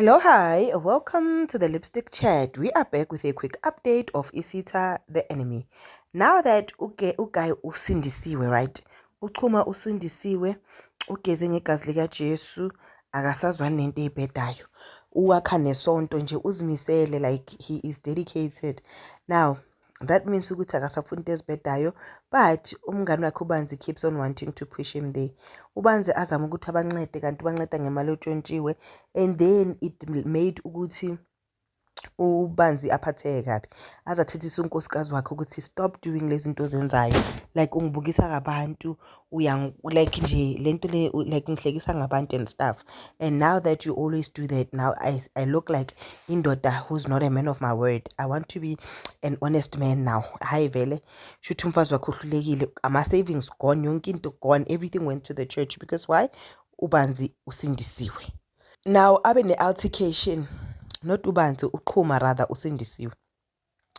Hello, hi, welcome to the Lipstick Chat. We are back with a quick update of Isita the Enemy. Now that uguy usindisiwe, right? Uchuma usindisiwe, ugeze ngegazi likaJesu, akasazwani nento eyibhedayo. Uwakha nesonto nje uzimisele like he is dedicated. Now, that means ukuthi akasafuni into ezibhedayo, but umngani wakhe uBanzi keeps on wanting to push him there. uBanzi azama ukuthi abancede kanti ubanceda ngemali etshontshiwe, and then it made ukuthi uBanzi aphatheke kabi, azathethisa unkosikazi wakhe ukuthi stop doing lezi zinto ozenzayo, like ungibukisa ngabantu, like nje lento le like ngihlekisa ngabantu and stuff. And now that you always do that, now I look like indoda who's not a man of my word. I want to be an honest man now. Hayi vele shuthi umfazi wakhe uhlulekile, ama savings gone, yonke into gone, everything went to the church. Because why? uBanzi usindisiwe. Now abe ne-altercation, not uBanzi, uChuma rather usindisiwe.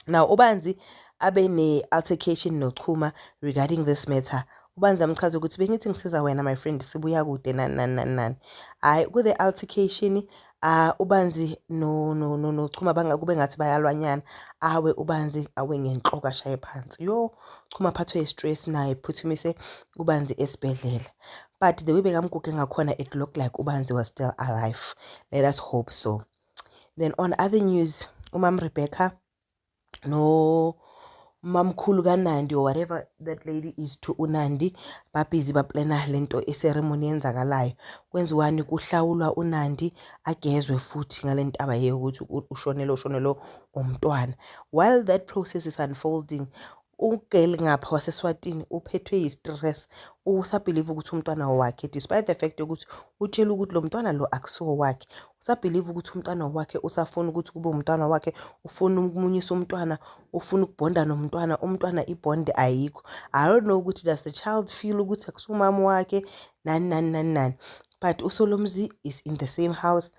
Now uBanzi abe ne-altercation noChuma regarding this matter. uBanzi amchaza ukuthi bengithi ngisiza wena my friend, sibuya kude nani. Hayi ku-the altercation uBanzi noChuma kube ngathi bayalwanyana. Awe uBanzi awe ngenhloko ashaye phansi. Chuma aphathwe stress naye phuthumise uBanzi esibhedlela. But the way bekamguge ngakhona, it looked like uBanzi was still alive. Let us hope so. Then on other news, Umam Rebecca no mamkhulu kaNandi or whatever that lady is to uNandi babhizi baplana lento iceremony yenzakalayo. Kwenziwani kuhlawulwa uNandi agezwe futhi ngalento abaye ukuthi ushonelo umntwana. While that process is unfolding, ugirl ngapha waseSwatini uphethwe yi-stress, usabhelieve ukuthi umntwana wakhe, despite the fact ukuthi utshela ukuthi lo mntwana lo akusiwo wakhe, usabhelieve ukuthi umntwana wakhe, usafuna ukuthi kube umntwana wakhe, ufuna ukumunyisa umntwana, ufuna ukubonda nomntwana, umntwana ibond ayikho. I don't know ukuthi does the child feel ukuthi akusumama wakhe nani. But uSolomzi is in the same house,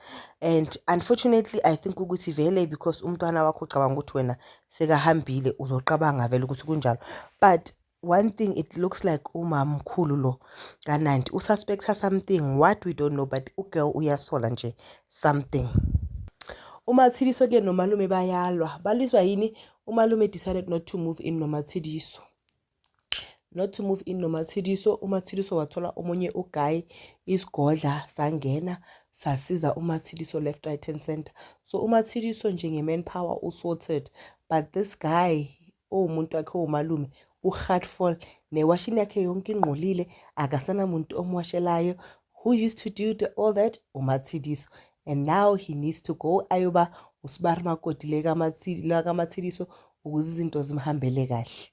and unfortunately I think ukuthi vele because umntwana wakho ucabanga ukuthi wena sekahambile uzoqabanga vele ukuthi kunjalo. But one thing, it looks like umamkhulu lo kaNandi ususpects something, what we don't know, but ugirl uyasola nje something. uMatshidiso ke nomalume bayalwa. Baliswa yini? Umalume decided not to move in noMatshidiso. uMatshidiso wathola omunye uguy isigodla sangena sasiza uMatshidiso left, right and center. So uMatshidiso njenge-manpower usorted, but this guy umuntu wakhe umalume uHeartful newashini yakhe yonke ingqolile, akasana muntu omwashelayo. Who used to do all that? uMatshidiso. And now he needs to go ayoba usibari makoti lakaMatshidiso ukuze izinto zimhambele kahle.